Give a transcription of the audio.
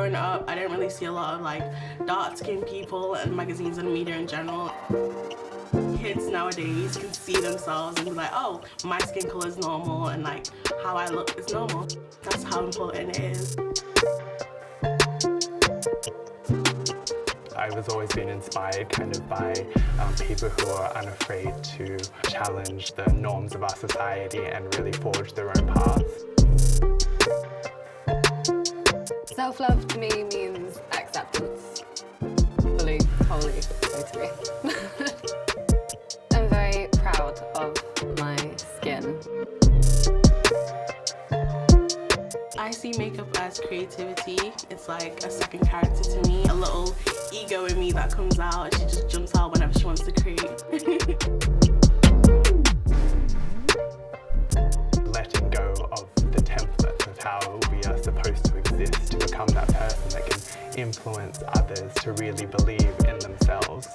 growing up, I didn't really see a lot of like dark-skinned people and magazines and media in general. Kids nowadays can see themselves and be like, oh, my skin color is normal and like how I look is normal. That's how important it is. I was always being inspired kind of by people who are unafraid to challenge the norms of our society and really forge their own paths. Self-love to me means acceptance. Fully, wholly, totally. I'm very proud of my skin. I see makeup as creativity. It's like a second character to me. A little ego in me that comes out and she just jumps out whenever she wants to create. Letting go of the template of how we are supposed to exist to become that person that can influence others to really believe in themselves.